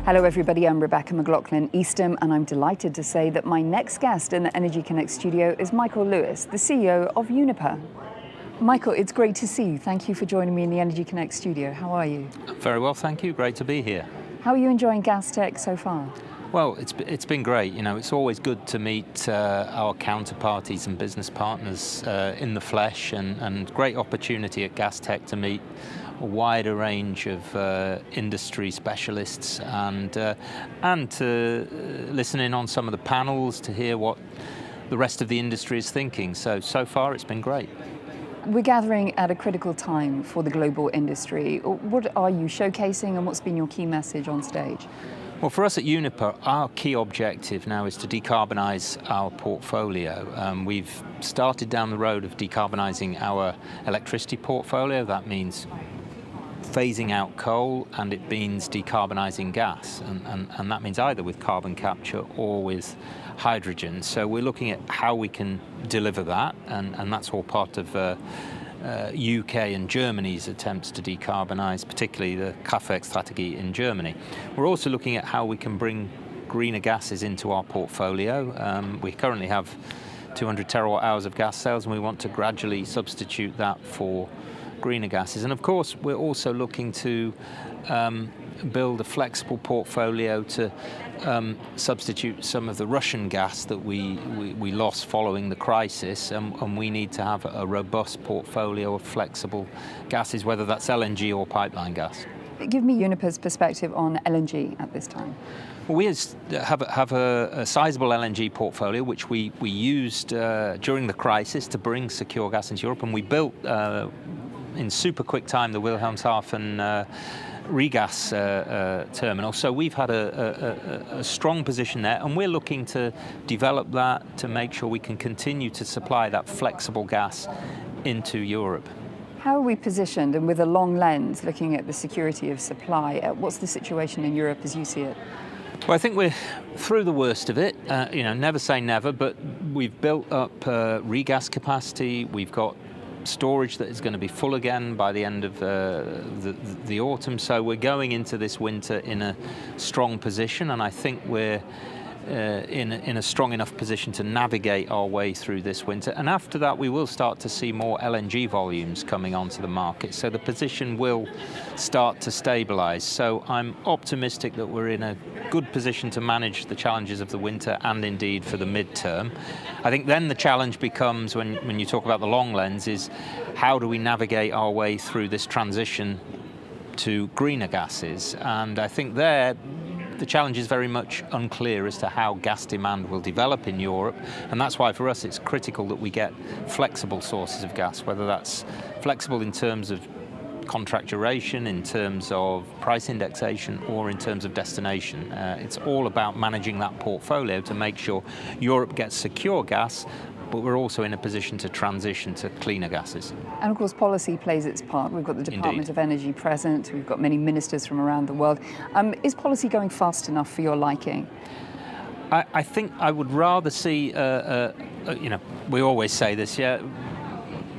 Hello everybody, I'm Rebecca McLaughlin-Eastham and I'm delighted to say that my next guest in the Energy Connect studio is Michael Lewis, the CEO of Uniper. Michael, it's great to see you. Thank you for joining me in the Energy Connect studio. How are you? Very well, thank you. Great to be here. How are you enjoying Gastech so far? Well, it's been great. You know, it's always good to meet our counterparties and business partners in the flesh, and great opportunity at Gastech to meet a wider range of industry specialists and to listen in on some of the panels to hear what the rest of the industry is thinking. So far it's been great. We're gathering at a critical time for the global industry. What are you showcasing and what's been your key message on stage? Well, for us at Uniper, our key objective now is to decarbonise our portfolio. We've started down the road of decarbonising our electricity portfolio. That means phasing out coal, and it means decarbonising gas, and that means either with carbon capture or with hydrogen. So we're looking at how we can deliver that, and that's all part of UK and Germany's attempts to decarbonise, particularly the Kraftwerk strategy in Germany. We're also looking at how we can bring greener gases into our portfolio. We currently have 200 terawatt hours of gas sales, and we want to gradually substitute that for greener gases. And of course, we're also looking to build a flexible portfolio to substitute some of the Russian gas that we lost following the crisis, and we need to have a robust portfolio of flexible gases, whether that's LNG or pipeline gas. Give me Uniper's perspective on LNG at this time. Well, we have a sizable LNG portfolio which we used during the crisis to bring secure gas into Europe, and we built in super quick time the Wilhelmshaven regas terminal. So we've had a strong position there, and we're looking to develop that to make sure we can continue to supply that flexible gas into Europe. How are we positioned, and with a long lens looking at the security of supply, what's the situation in Europe as you see it? Well, I think we're through the worst of it. Never say never, but we've built up regas capacity. We've got storage that is going to be full again by the end of the autumn. So we're going into this winter in a strong position, and I think we're in a strong enough position to navigate our way through this winter. And after that, we will start to see more LNG volumes coming onto the market. So the position will start to stabilise. So I'm optimistic that we're in a good position to manage the challenges of the winter and indeed for the midterm. I think then the challenge becomes, when you talk about the long lens, is how do we navigate our way through this transition to greener gases? And I think there the challenge is very much unclear as to how gas demand will develop in Europe, and that's why for us it's critical that we get flexible sources of gas, whether that's flexible in terms of contract duration, in terms of price indexation, or in terms of destination. It's all about managing that portfolio to make sure Europe gets secure gas, but we're also in a position to transition to cleaner gases. And of course policy plays its part. We've got the Department Indeed. of Energy present, we've got many ministers from around the world. Is policy going fast enough for your liking? I think I would rather see, we always say this,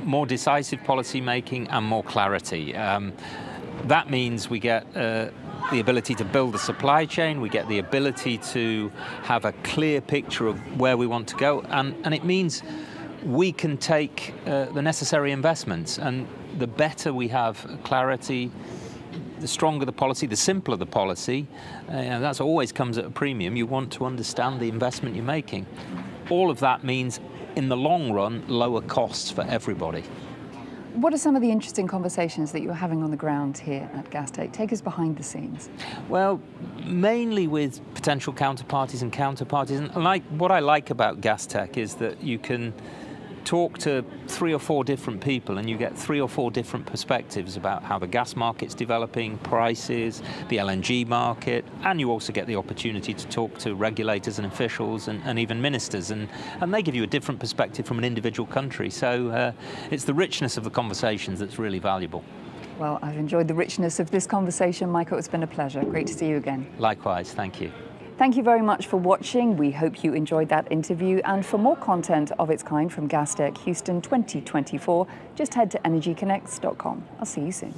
more decisive policy making and more clarity. That means we get the ability to build a supply chain, we get the ability to have a clear picture of where we want to go, and it means we can take the necessary investments. And the better we have clarity, the stronger the policy, the simpler the policy, and that always comes at a premium. You want to understand the investment you're making. All of that means, in the long run, lower costs for everybody. What are some of the interesting conversations that you're having on the ground here at Gastech? Take us behind the scenes. Well, mainly with potential counterparties. And what I like about Gastech is that you can talk to 3 or 4 different people and you get 3 or 4 different perspectives about how the gas market's developing, prices, the LNG market, and you also get the opportunity to talk to regulators and officials and even ministers, and they give you a different perspective from an individual country. So it's the richness of the conversations that's really valuable. Well, I've enjoyed the richness of this conversation, Michael. It's been a pleasure. Great to see you again. Likewise, thank you. Thank you very much for watching. We hope you enjoyed that interview. And for more content of its kind from Gastech Houston 2024, just head to energyconnects.com. I'll see you soon.